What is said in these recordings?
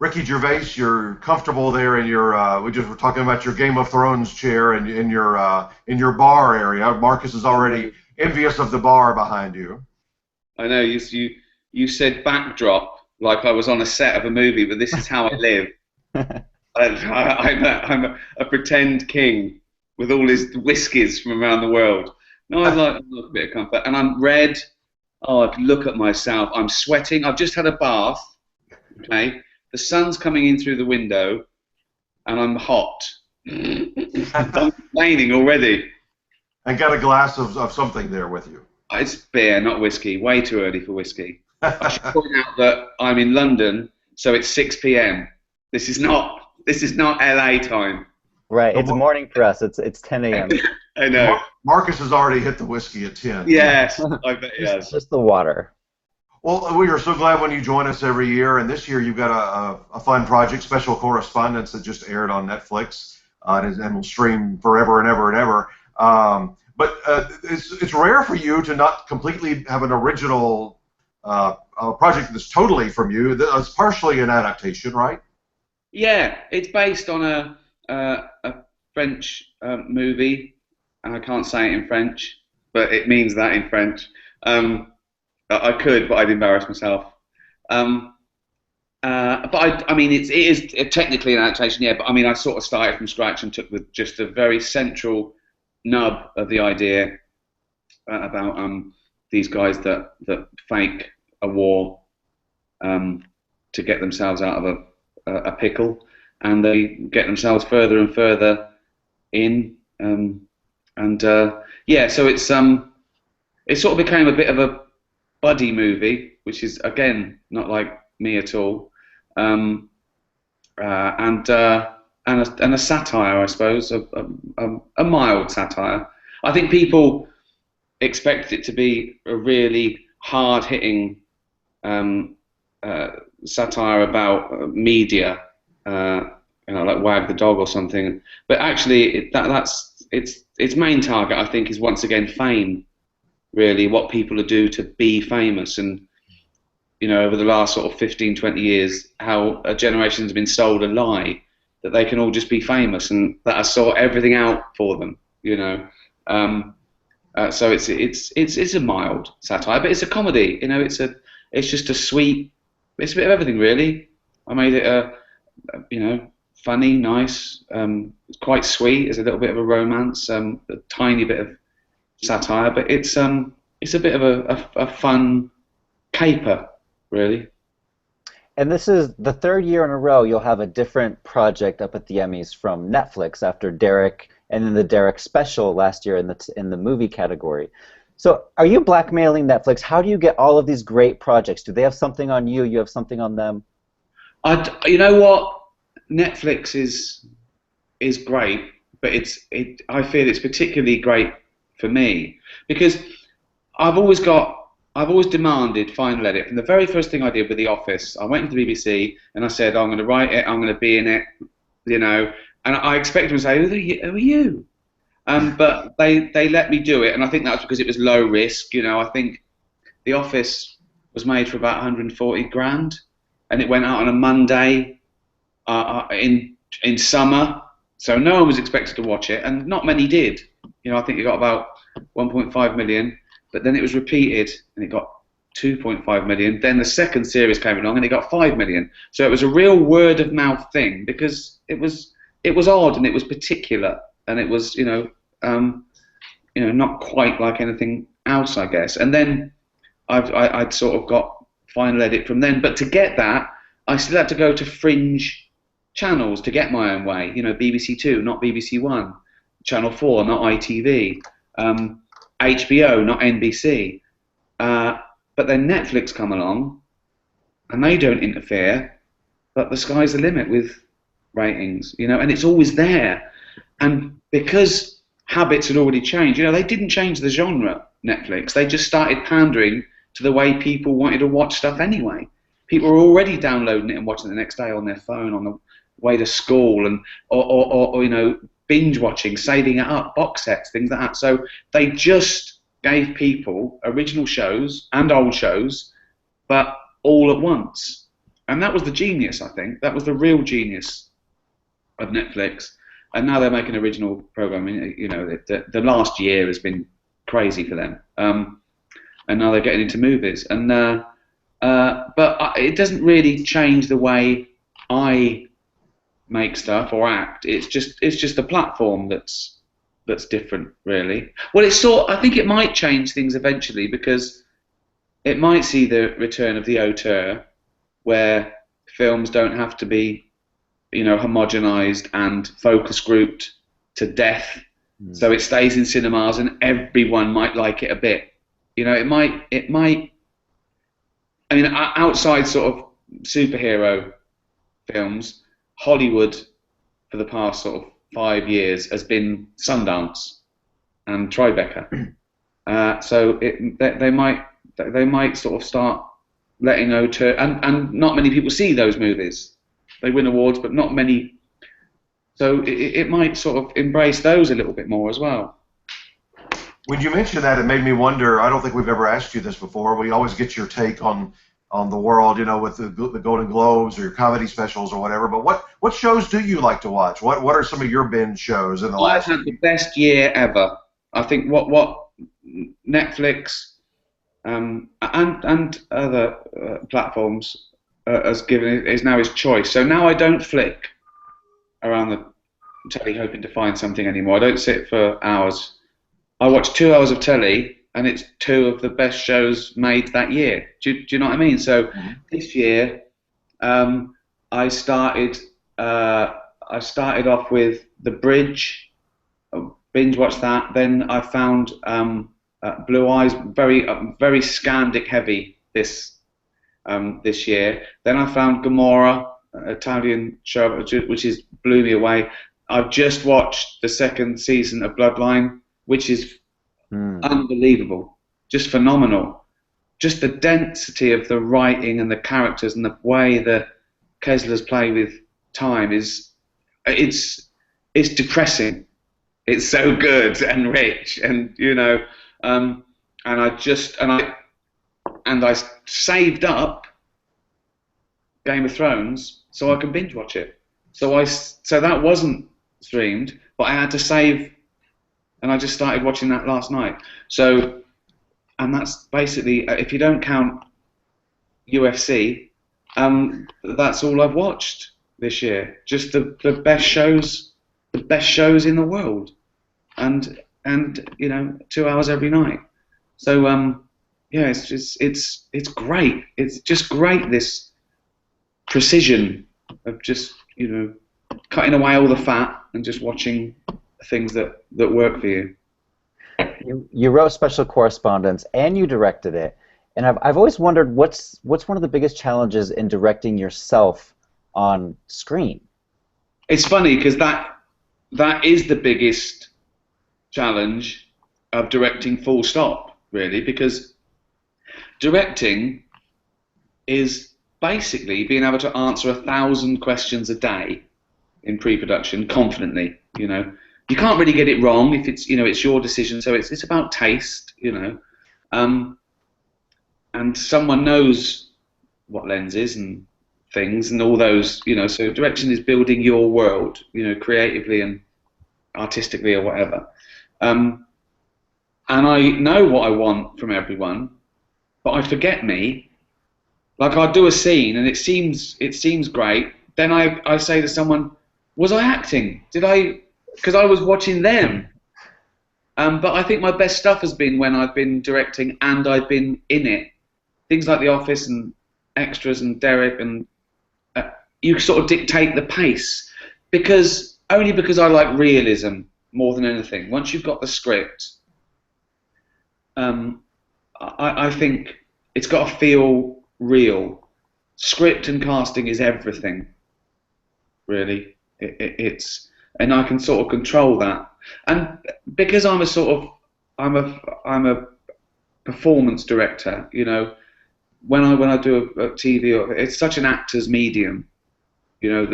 Ricky Gervais, you're comfortable there in your. We just were talking about your Game of Thrones chair and in your bar area. Marcus is already envious of the bar behind you. I know you said backdrop like I was on a set of a movie, but this is how I live. I'm a pretend king with all his whiskies from around the world. No, I like a bit of comfort, and I'm red. Oh, I can look at myself. I'm sweating. I've just had a bath. Okay, the sun's coming in through the window, and I'm hot. I'm complaining already. And got a glass of something there with you. It's beer, not whiskey. Way too early for whiskey. I should point out that I'm in London, so it's 6 p.m. This is not LA time. Right, it's morning for us. It's 10 a.m. I know. Marcus has already hit the whiskey at 10. Yes, I bet he has. Just the water. Well, we are so glad when you join us every year, and this year you've got a fun project, Special Correspondents, that just aired on Netflix and will stream forever and ever and ever. But it's rare for you to not completely have an original project that's totally from you. It's partially an adaptation, right? Yeah, it's based on a French movie. I can't say it in French, but it means that in French. I could, but I'd embarrass myself. But I mean, it is technically an adaptation, yeah. But I mean, I sort of started from scratch and took just a very central nub of the idea about these guys that fake a war to get themselves out of a pickle, and they get themselves further and further in, yeah. So it sort of became a bit of a buddy movie, which is again not like me at all, and a satire, I suppose, a mild satire. I think people expected it to be a really hard-hitting satire about media, like Wag the Dog or something. But actually, its main target, I think, is once again fame. Really, what people do to be famous, and over the last sort of 15, 20 years, how a generation has been sold a lie that they can all just be famous and that I sort everything out for them. So it's a mild satire, but it's a comedy. It's just a sweet. It's a bit of everything, really. I made it funny, nice. It's quite sweet. There's a little bit of a romance, a tiny bit of satire, but it's a bit of a fun caper, really. And this is the third year in a row you'll have a different project up at the Emmys from Netflix after Derek, and then the Derek special last year in the movie category. So are you blackmailing Netflix? How do you get all of these great projects? Do they have something on you? You have something on them? You know what? Netflix is great, but I feel it's particularly great for me because I've always demanded final edit. From the very first thing I did with The Office, I went to the BBC and I said, I'm going to write it, I'm going to be in it, and I expected them to say, who are you? But they let me do it, and I think that's because it was low risk. I think The Office was made for about 140 grand, and it went out on a Monday in summer, so no one was expected to watch it, and not many did. I think it got about 1.5 million, but then it was repeated, and it got 2.5 million. Then the second series came along, and it got 5 million. So it was a real word of mouth thing because it was odd and it was particular, and it was not quite like anything else, I guess. And then I'd sort of got final edit from then, but to get that, I still had to go to fringe channels to get my own way. BBC Two, not BBC One, Channel 4, not ITV, HBO, not NBC. But then Netflix come along, and they don't interfere, but the sky's the limit with ratings, and it's always there. And because habits had already changed, they didn't change the genre, Netflix. They just started pandering to the way people wanted to watch stuff anyway. People were already downloading it and watching it the next day on their phone on the way to school, and or binge watching, saving it up, box sets, things like that. So they just gave people original shows and old shows, but all at once. And that was the genius, I think. That was the real genius of Netflix. And now they're making original programming. You know, the last year has been crazy for them. And now they're getting into movies. And but it doesn't really change the way I make stuff or act. It's just a platform that's different, really. Well, I think it might change things eventually, because it might see the return of the auteur, where films don't have to be, you know, homogenized and focus grouped to death. So it stays in cinemas and everyone might like it a bit. You know, it might. I mean, outside sort of superhero films, Hollywood for the past sort of 5 years has been Sundance and Tribeca. So they might sort of start letting auteur, and not many people see those movies. They win awards, but not many. So it might sort of embrace those a little bit more as well. When you mentioned that, it made me wonder. I don't think we've ever asked you this before. We always get your take on the world, you know, with the Golden Globes or your comedy specials or whatever. But what shows do you like to watch? What are some of your binge shows in the last? I've had the best year ever. I think what Netflix and other platforms has given is now his choice. So now I don't flick around the telly hoping to find something anymore. I don't sit for hours. I watch 2 hours of telly, and it's 2 of the best shows made that year. Do you know what I mean? So this year, I started off with The Bridge, binge watched that. Then I found Blue Eyes, very Scandic heavy this year. Then I found Gomorrah, Italian show, which blew me away. I've just watched the 2nd season of Bloodline, which is unbelievable, just phenomenal. Just the density of the writing and the characters and the way the Kesslers play with time it's depressing. It's so good and rich, and you know, and I saved up Game of Thrones so I can binge watch it. So that wasn't streamed, but I had to save. And I just started watching that last night. So, and that's basically, if you don't count UFC, that's all I've watched this year. Just the best shows in the world, and you know, 2 hours every night. So yeah, it's great. It's just great, this precision of just, you know, cutting away all the fat and just watching things that work for you. You wrote Special Correspondents and you directed it, and I've always wondered what's one of the biggest challenges in directing yourself on screen. It's funny because that is the biggest challenge of directing, full stop, really, because directing is basically being able to answer 1,000 questions a day in pre-production confidently. You know, you can't really get it wrong if it's, you know, it's your decision. So it's about taste, you know, and someone knows what lenses and things and all those, you know. So direction is building your world, you know, creatively and artistically or whatever. And I know what I want from everyone, but I forget me. Like, I'll do a scene and it seems great. Then I say to someone, was I acting? Did I? Because I was watching them. But I think my best stuff has been when I've been directing and I've been in it. Things like The Office and Extras and Derek, and you sort of dictate the pace. Only because I like realism more than anything. Once you've got the script, I think it's got to feel real. Script and casting is everything, really. And I can sort of control that. And because I'm a performance director, you know, when I do a TV, it's such an actor's medium. You know,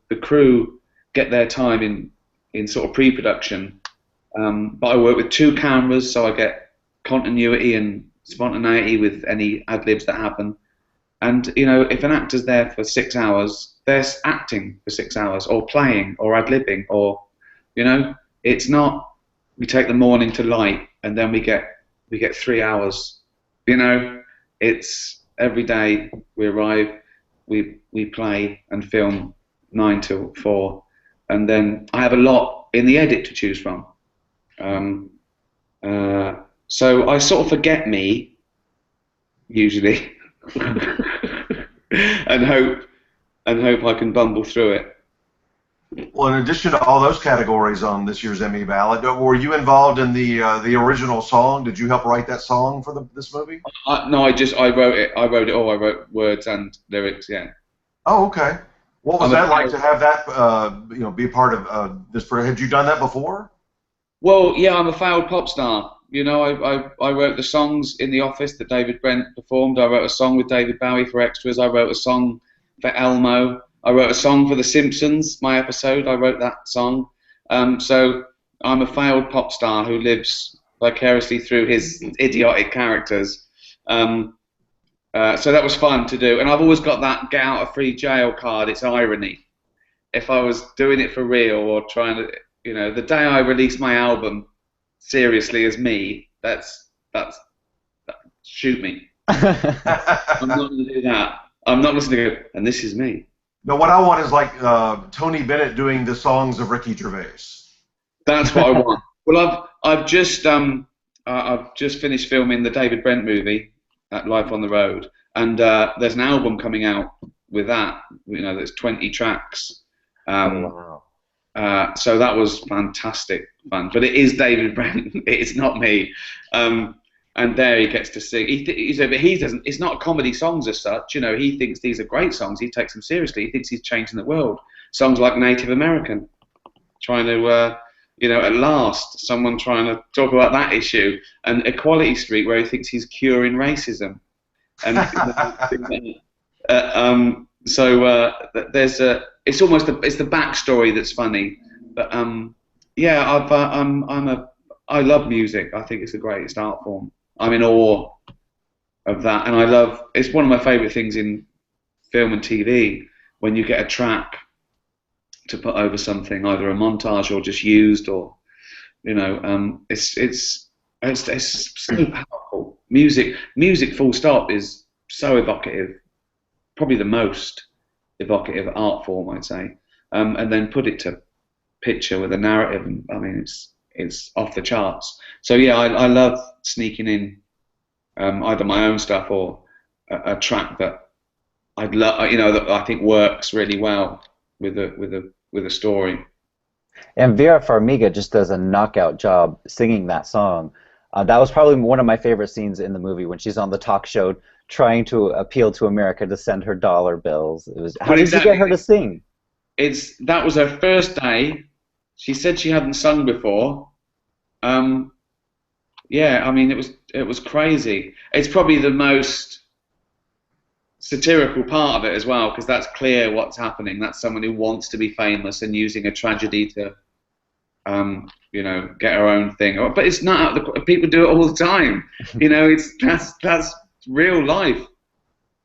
the crew get their time in sort of pre-production, but I work with 2 cameras, so I get continuity and spontaneity with any ad libs that happen. And you know, if an actor's there for 6 hours, they're acting for 6 hours, or playing, or ad-libbing, or you know, it's not. We take the morning to light, and then we get 3 hours. You know, it's every day we arrive, we play and film 9 till 4, and then I have a lot in the edit to choose from. So I sort of forget me usually, and hope I can bumble through it. Well, in addition to all those categories on this year's Emmy ballot, were you involved in the original song? Did you help write that song for this movie? No, I wrote it. I wrote it all. I wrote words and lyrics. Yeah. Oh, okay. What was that like to have that, be a part of this? Had you done that before? Well, yeah, I'm a failed pop star. You know, I wrote the songs in The Office that David Brent performed. I wrote a song with David Bowie for extras. I wrote a song for Elmo. I wrote a song for The Simpsons, my episode. I wrote that song. So I'm a failed pop star who lives vicariously through his idiotic characters. So that was fun to do. And I've always got that get out of free jail card. It's irony. If I was doing it for real or trying to, you know, the day I release my album seriously as me, that's shoot me. I'm not going to do that. I'm not listening to go, and this is me. No, what I want is like Tony Bennett doing the songs of Ricky Gervais. That's what I want. Well, I've just finished filming the David Brent movie, Life on the Road, and there's an album coming out with that. You know, there's 20 tracks. Wow. So that was fantastic fun. But it is David Brent. It's not me. And there he gets to sing. But he doesn't. It's not comedy songs as such. You know, he thinks these are great songs. He takes them seriously. He thinks he's changing the world. Songs like Native American, trying to, at last, someone trying to talk about that issue, and Equality Street, where he thinks he's curing racism. And there's it's almost it's the backstory that's funny. But I love music. I think it's the greatest art form. I'm in awe of that, and it's one of my favourite things in film and TV, when you get a track to put over something, either a montage or just used, or it's so powerful. Music full stop is so evocative, probably the most evocative art form, I'd say, and then put it to picture with a narrative. I mean, it's off the charts. So yeah, I love sneaking in either my own stuff or a track that I'd love, that I think works really well with a story. And Vera Farmiga just does a knockout job singing that song. That was probably one of my favorite scenes in the movie, when she's on the talk show trying to appeal to America to send her dollar bills. How did you get her to sing? That was her first day. She said she hadn't sung before. Yeah, I mean, it was crazy. It's probably the most satirical part of it as well, because that's clear what's happening. That's someone who wants to be famous and using a tragedy to, get her own thing. But it's not. People do it all the time. That's real life.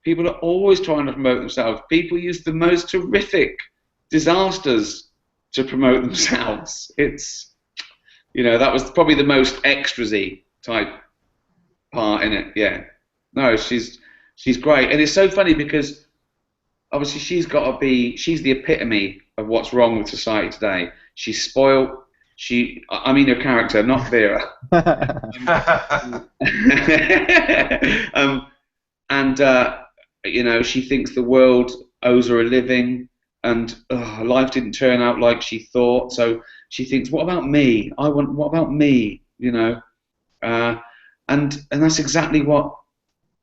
People are always trying to promote themselves. People use the most horrific disasters to promote themselves. That was probably the most extras-y type part in it. Yeah. No, she's great, and it's so funny because obviously she's the epitome of what's wrong with society today. She's spoiled. I mean her character, not Vera. She thinks the world owes her a living, and her life didn't turn out like she thought. So she thinks, what about me? What about me? And that's exactly what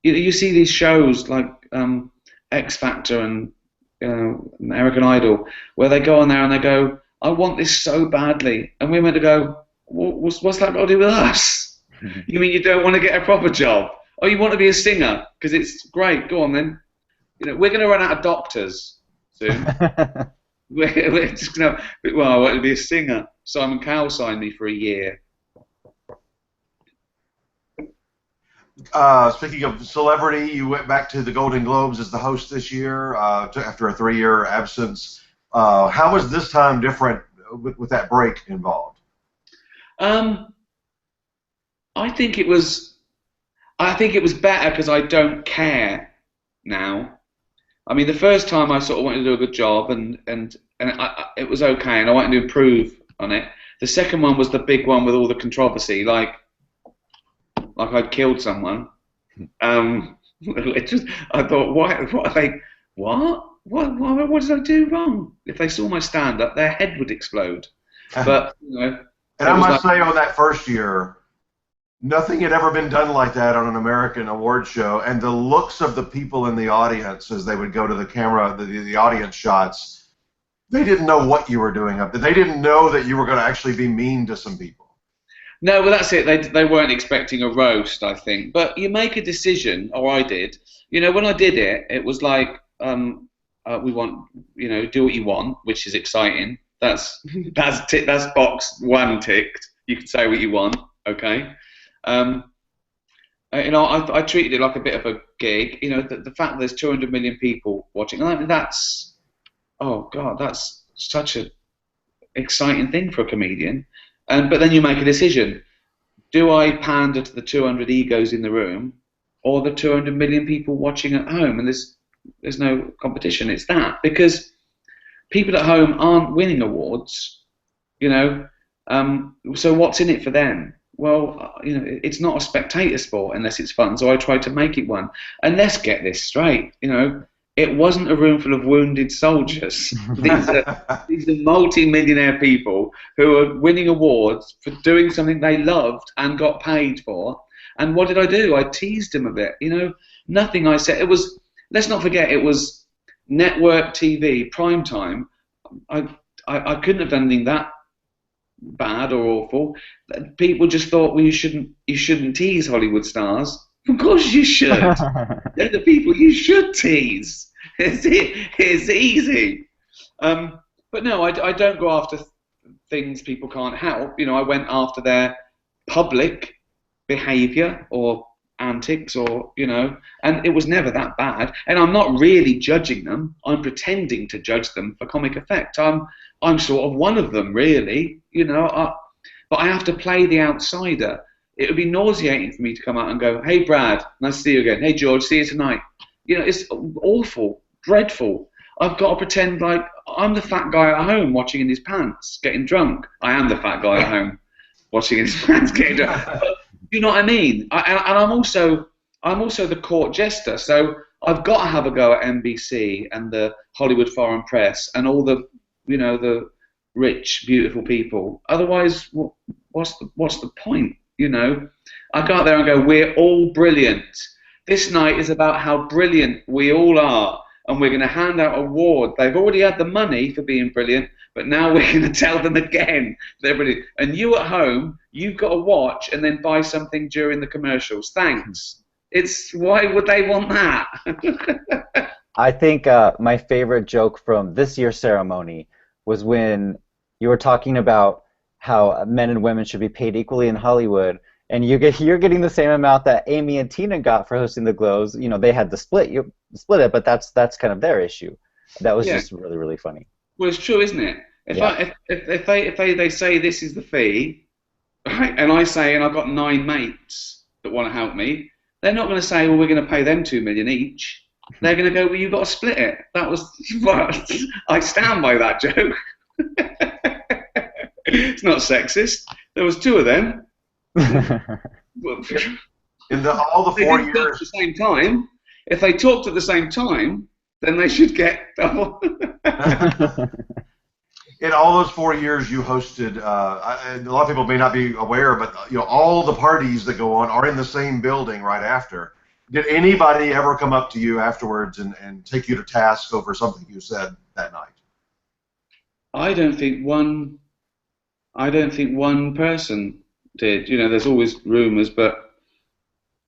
you see these shows like X Factor and American Idol, where they go on there and they go, I want this so badly, and we're meant to go, what's that got to do with us? Mm-hmm. You mean you don't want to get a proper job? Oh, you want to be a singer? Because it's great. Go on then. We're going to run out of doctors soon. we're just going to. Well, I want to be a singer. Simon Cowell signed me for a year. Speaking of celebrity, you went back to the Golden Globes as the host this year after a 3-year absence. How was this time different with that break involved? Um, I think it was. I think it was better because I don't care now. I mean, the first time I sort of wanted to do a good job, and it was okay, and I wanted to improve on it. The second one was the big one with all the controversy, like I'd killed someone. It just, I thought, what are they? What did I do wrong? If they saw my stand-up, their head would explode. But And it I was must like, say, on that first year, nothing had ever been done like that on an American award show. And the looks of the people in the audience as they would go to the camera, the audience shots, they didn't know what you were doing up there. They didn't know that you were going to actually be mean to some people. no, well, that's it. They weren't expecting a roast, I think. But you make a decision, or I did. When I did it, it was like, we want, do what you want, which is exciting. That's that's box one ticked. You can say what you want, okay. Um, I treated it like a bit of a gig. The fact that there's 200 million people watching, that's, oh God, that's such a exciting thing for a comedian. But then you make a decision. Do I pander to the 200 egos in the room or the 200 million people watching at home? And there's no competition. It's that. Because people at home aren't winning awards, so what's in it for them? Well, it's not a spectator sport unless it's fun, so I try to make it one. And let's get this straight, it wasn't a room full of wounded soldiers. These are multi-millionaire people who are winning awards for doing something they loved and got paid for. And what did I do? I teased them a bit. Nothing I said. It was, let's not forget, it was network TV, prime time. I couldn't have done anything that bad or awful. People just thought, well, you shouldn't tease Hollywood stars. Of course you should. They're the people you should tease. It's easy. But no, I don't go after things people can't help. I went after their public behaviour or antics, and it was never that bad. And I'm not really judging them. I'm pretending to judge them for comic effect. I'm sort of one of them, really. But I have to play the outsider. It would be nauseating for me to come out and go, "Hey, Brad, nice to see you again. Hey, George, see you tonight." It's awful, dreadful. I've got to pretend like I'm the fat guy at home watching in his pants, getting drunk. I am the fat guy at home watching in his pants, getting drunk. But, you know what I mean? And I'm also the court jester, so I've got to have a go at NBC and the Hollywood Foreign Press and all the, the rich, beautiful people. Otherwise, what's the point? I go out there and go, we're all brilliant. This night is about how brilliant we all are, and we're going to hand out awards. They've already had the money for being brilliant, but now we're going to tell them again they're brilliant. And you at home, you've got to watch and then buy something during the commercials. Thanks. Why would they want that? I think my favorite joke from this year's ceremony was when you were talking about how men and women should be paid equally in Hollywood, and you're getting the same amount that Amy and Tina got for hosting the Globes. They had to split it, but that's kind of their issue. That was just really, really funny. Well, it's true, isn't it? If they say this is the fee, right, and I say, and I've got 9 mates that want to help me, they're not going to say, well, we're going to pay them $2 million each. They're going to go, well, you've got to split it. That was, I stand by that joke. It's not sexist. There was 2 of them. In all the 4 years, at the same time. If they talked at the same time, then they should get double. In all those 4 years you hosted, and a lot of people may not be aware, but all the parties that go on are in the same building right after. Did anybody ever come up to you afterwards and take you to task over something you said that night? I don't think one person did. There's always rumors, but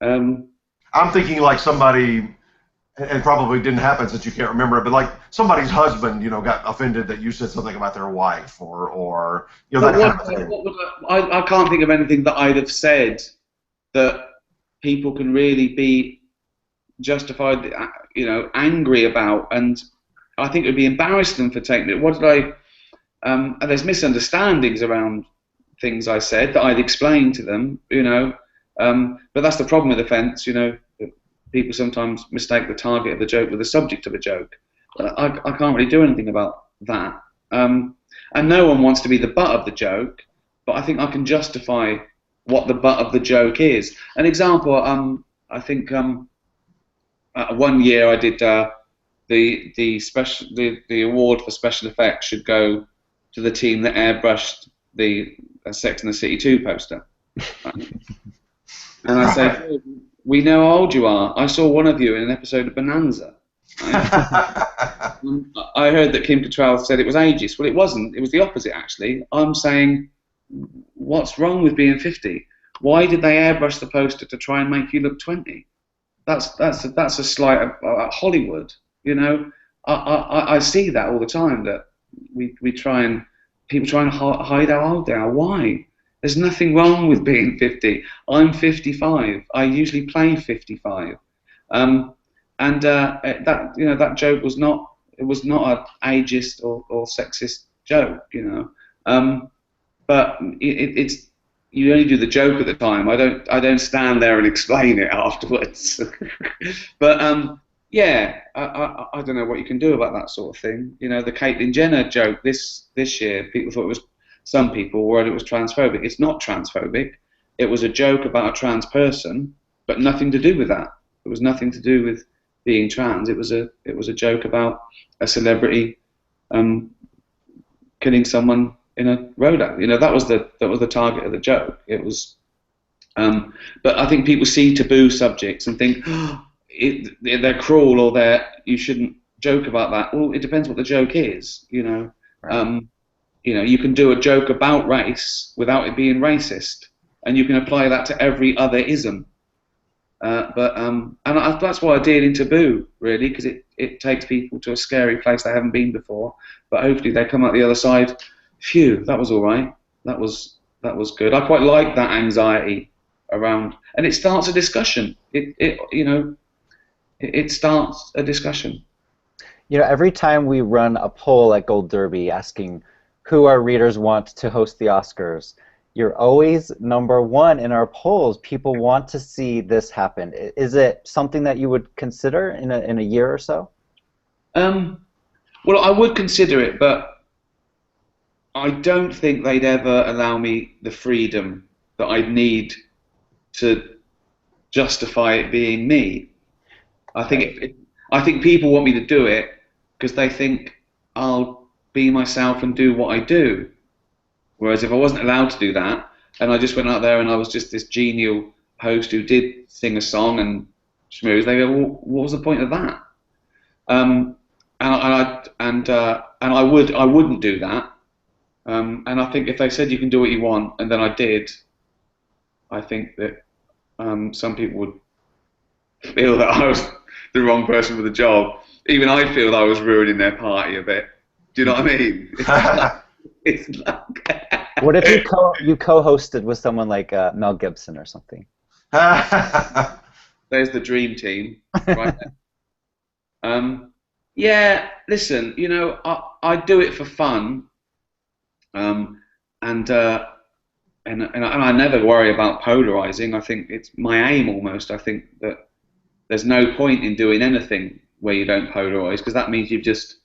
I'm thinking like somebody, and probably didn't happen since you can't remember it, but like somebody's husband, got offended that you said something about their wife, or that kind of thing. I can't think of anything that I'd have said that people can really be justified, angry about, and I think it would be embarrassing for taking it. What did I? And there's misunderstandings around things I said that I'd explained to them, but that's the problem with offence, people sometimes mistake the target of the joke with the subject of a joke. I can't really do anything about that. And no one wants to be the butt of the joke, but I think I can justify what the butt of the joke is. An example, I think 1 year I did the award for special effects should go to the team that airbrushed the Sex and the City 2 poster. And I say, we know how old you are. I saw one of you in an episode of Bonanza. I heard that Kim Cattrall said it was ageist. Well, it wasn't. It was the opposite, actually. I'm saying, what's wrong with being 50? Why did they airbrush the poster to try and make you look 20? That's a slight at Hollywood. I see that all the time. That people try and hide how old they are. Why? There's nothing wrong with being 50. I'm 55. I usually play 55. That joke was not. It was not an ageist or sexist joke. But it's you only do the joke at the time. I don't stand there and explain it afterwards. But yeah, I don't know what you can do about that sort of thing. The Caitlyn Jenner joke this year, people thought it was. Some people worried it was transphobic. It's not transphobic. It was a joke about a trans person, but nothing to do with that. It was nothing to do with being trans. It was a joke about a celebrity killing someone in a road accident. That was the target of the joke. It was, but I think people see taboo subjects and think they're cruel or you shouldn't joke about that. Well, it depends what the joke is. Right. You can do a joke about race without it being racist, and you can apply that to every other ism. That's why I did in Taboo, really, because it takes people to a scary place they haven't been before. But hopefully they come out the other side. Phew, that was all right. That was good. I quite like that anxiety around, and it starts a discussion. It starts a discussion. Every time we run a poll at Gold Derby asking who our readers want to host the Oscars, you're always number one in our polls. People want to see this happen. Is it something that you would consider in a year or so? Well, I would consider it, but I don't think they'd ever allow me the freedom that I'd need to justify it being me. I think people want me to do it because they think I'll be myself and do what I do. Whereas if I wasn't allowed to do that, and I just went out there and I was just this genial host who did sing a song and schmooze, they go, well, what was the point of that? And I wouldn't do that. And I think if they said you can do what you want, and then I did, I think that some people would feel that I was the wrong person for the job. Even I feel I was ruining their party a bit. Do you know what I mean? It's like what if you co-hosted with someone like Mel Gibson or something? There's the dream team, right there. Yeah, listen, I do it for fun, and I never worry about polarizing. I think it's my aim almost. I think that there's no point in doing anything where you don't polarize, because that means you've just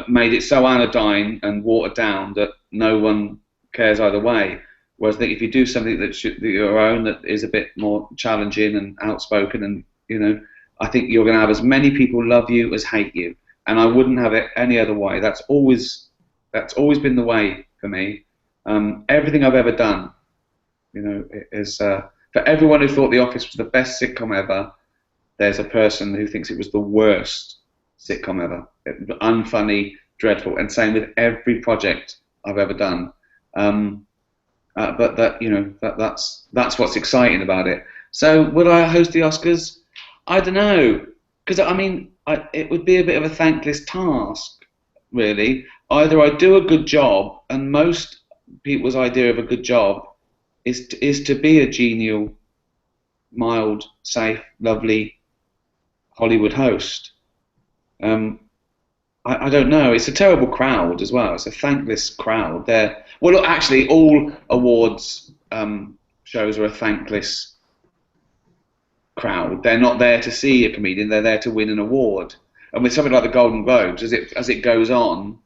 made it so anodyne and watered down that no one cares either way. Whereas I think if you do something that your own, that is a bit more challenging and outspoken, and I think you're going to have as many people love you as hate you, and I wouldn't have it any other way. That's always been the way for me. Everything I've ever done, is for everyone who thought The Office was the best sitcom ever. There's a person who thinks it was the worst sitcom ever. Unfunny, dreadful, and same with every project I've ever done. But that's what's exciting about it. So will I host the Oscars? I don't know, because it would be a bit of a thankless task, really. Either I do a good job, and most people's idea of a good job is to be a genial mild, safe, lovely Hollywood host. I don't know. It's a terrible crowd as well. It's a thankless crowd. Well, look, actually, all awards shows are a thankless crowd. They're not there to see a comedian. They're there to win an award. And with something like the Golden Globes, as it goes on,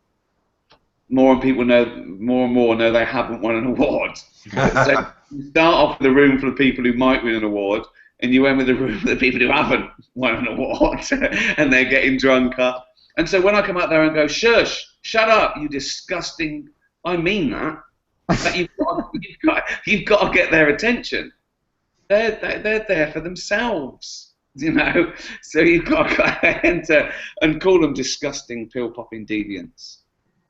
more and more know they haven't won an award. So you start off with a room full of people who might win an award, and you end with a room full of people who haven't won an award, and they're getting drunker. And so when I come out there and go, shush, shut up, you disgusting, I mean that. But you've got to get their attention. They're there for themselves, you know. So you've got to enter and call them disgusting, pill-popping deviants.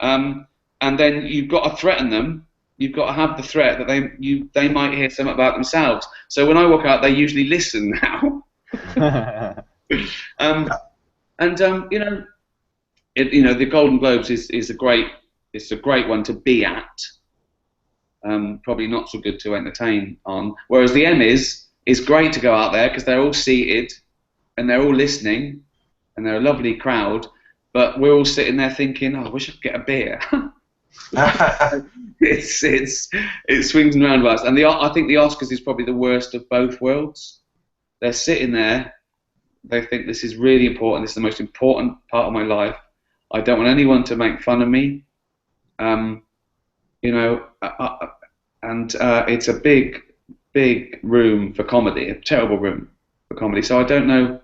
And then you've got to threaten them. You've got to have the threat that they might hear something about themselves. So when I walk out, they usually listen now. You know, the Golden Globes is a great one to be at. Probably not so good to entertain on. Whereas the Emmys is great to go out there because they're all seated and they're all listening and they're a lovely crowd. But we're all sitting there thinking, oh, I wish I could get a beer. It swings and roundabouts. And I think the Oscars is probably the worst of both worlds. They're sitting there. They think this is really important. This is the most important part of my life. I don't want anyone to make fun of me. You know, and it's a big room for comedy, a terrible room for comedy. So I don't know.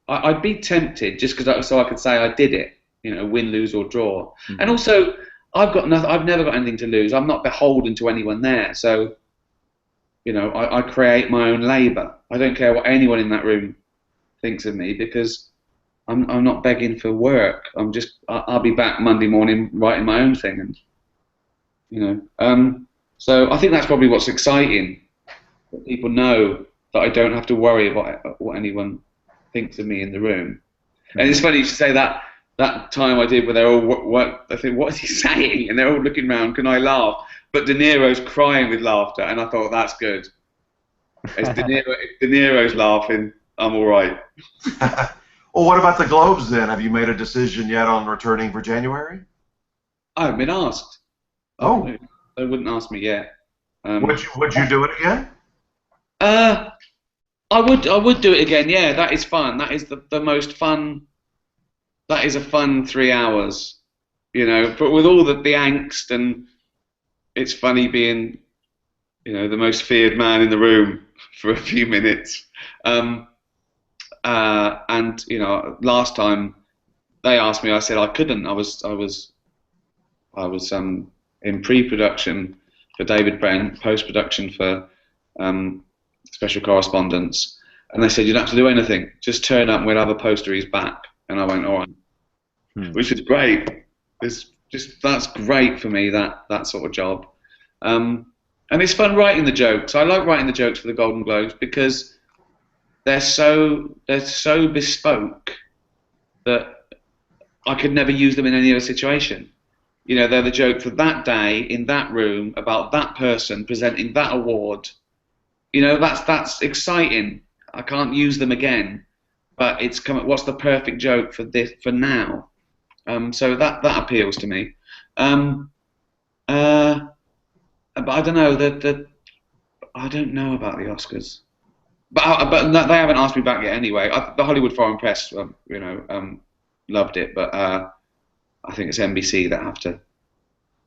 I'd be tempted just so I could say I did it. You know, win, lose or draw. Mm-hmm. And also, I've never got anything to lose. I'm not beholden to anyone there. So, you know, I create my own labour. I don't care what anyone in that room thinks of me because I'm not begging for work. I'll be back Monday morning writing my own thing, and you know. So I think that's probably what's exciting. That people know that I don't have to worry about what anyone thinks of me in the room. And it's funny you should say that time I did where they're all I think, what is he saying? And they're all looking around, can I laugh? But De Niro's crying with laughter, and I thought that's good. If De Niro's laughing, I'm all right. Well, what about the Globes then? Have you made a decision yet on returning for January? I haven't been asked. Oh. They wouldn't ask me yet. Would you do it again? I would do it again. Yeah, that is fun. That is the most fun. That is a fun 3 hours, you know. But with all the angst, and it's funny being, you know, the most feared man in the room for a few minutes. And you know, last time they asked me, I said I couldn't. I was in pre-production for David Brent, post-production for Special Correspondents, and they said you don't have to do anything. Just turn up and we'll have a poster. He's back. And I went, all right, which is great. That's great for me. That sort of job, and it's fun writing the jokes. I like writing the jokes for the Golden Globes because they're so bespoke that I could never use them in any other situation. You know, they're the joke for that day in that room about that person presenting that award. You know, that's exciting. I can't use them again, but it's what's the perfect joke for this for now? So that appeals to me. But I don't know I don't know about the Oscars. But they haven't asked me back yet anyway. The Hollywood Foreign Press, you know, loved it, but I think it's NBC that have to.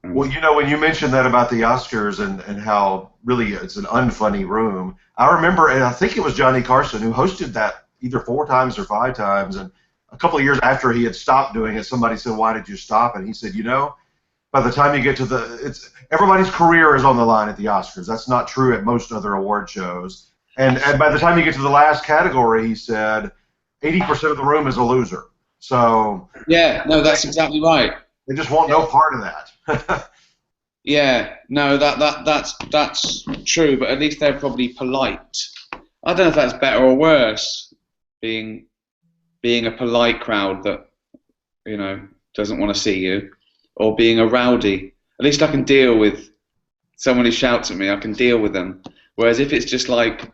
Well, you know, when you mentioned that about the Oscars and how really it's an unfunny room, I remember, and I think it was Johnny Carson who hosted that either 4 times or 5 times, and a couple of years after he had stopped doing it, somebody said, "Why did you stop?" And he said, "You know, by the time you get to everybody's career is on the line at the Oscars. That's not true at most other award shows." And by the time you get to the last category, he said, 80% of the room is a loser. So yeah, no, that's exactly right. They just want no part of that. Yeah, no, that's true, but at least they're probably polite. I don't know if that's better or worse, being a polite crowd that, you know, doesn't want to see you, or being a rowdy. At least I can deal with someone who shouts at me. I can deal with them. Whereas if it's just like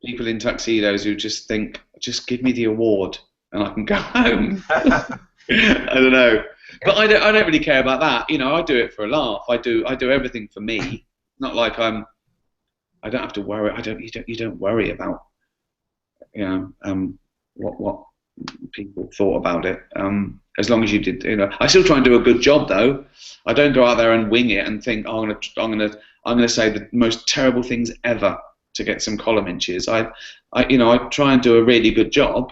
people in tuxedos who just think, just give me the award and I can go home. I don't know, but I don't really care about that. You know, I do it for a laugh. I do everything for me. Not like I don't have to worry. You don't worry about, you know, what people thought about it. As long as you did, you know. I still try and do a good job though. I don't go out there and wing it and think, oh, I'm gonna say the most terrible things ever to get some column inches. I try and do a really good job.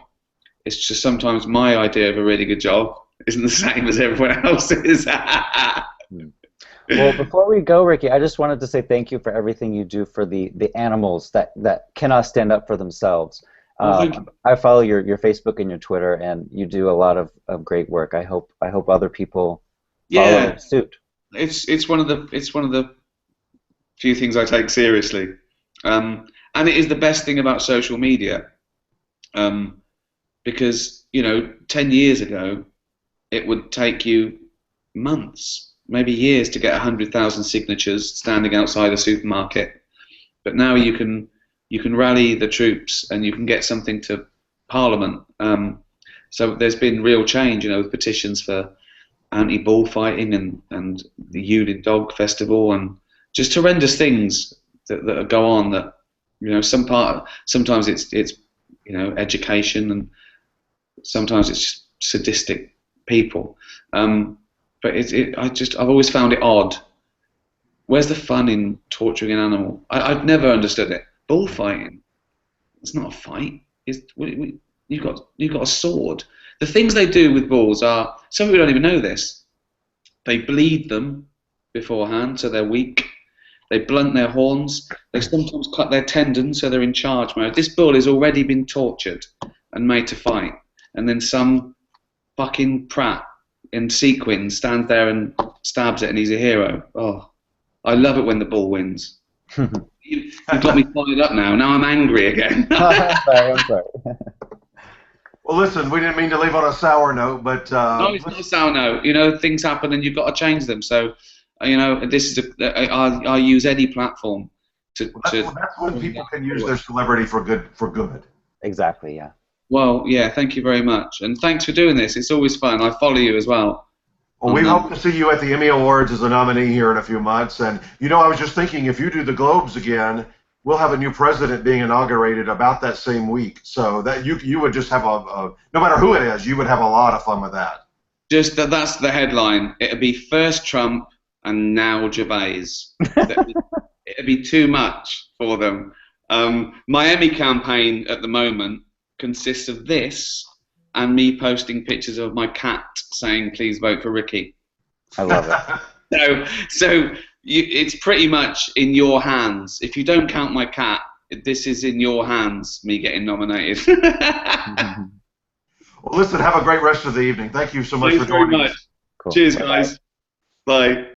It's just sometimes my idea of a really good job isn't the same as everyone else's. Well, before we go, Ricky, I just wanted to say thank you for everything you do for the animals that cannot stand up for themselves. I follow your Facebook and your Twitter, and you do a lot of great work. I hope other people follow suit. It's one of the few things I take seriously, and it is the best thing about social media, because 10 years ago it would take you months, maybe years, to get 100,000 signatures standing outside a supermarket, but now you can rally the troops and you can get something to Parliament. So there's been real change, with petitions for anti-bullfighting and the Yulin Dog Festival and just horrendous things that go on. That sometimes it's education, and sometimes it's just sadistic people. But I've always found it odd. Where's the fun in torturing an animal? I've never understood it. Bullfighting, it's not a fight. You've got a sword. The things they do with bulls are, some people don't even know this. They bleed them beforehand, so they're weak. They blunt their horns. They sometimes cut their tendons, so they're in charge mode. This bull has already been tortured and made to fight, and then some fucking prat in sequins stands there and stabs it, and he's a hero. Oh, I love it when the bull wins. You've got me fired up now. Now I'm angry again. I'm sorry. Well, listen, we didn't mean to leave on a sour note, but no, it's not a sour note. Things happen, and you've got to change them. So, this is I use any platform to. That's when people can use their celebrity for good. Exactly. Yeah. Well, yeah. Thank you very much, and thanks for doing this. It's always fun. I follow you as well. Well, we hope to see you at the Emmy Awards as a nominee here in a few months. And, I was just thinking, if you do the Globes again, we'll have a new president being inaugurated about that same week. So that you would just have no matter who it is, you would have a lot of fun with that. Just that's the headline. It'd be first Trump and now Gervais. It'd be too much for them. My Emmy campaign at the moment consists of this and me posting pictures of my cat saying, "Please vote for Ricky." I love it. So it's pretty much in your hands. If you don't count my cat, this is in your hands, me getting nominated. Well, listen, have a great rest of the evening. Thank you so much for joining us. Cool. Cheers, guys. Bye.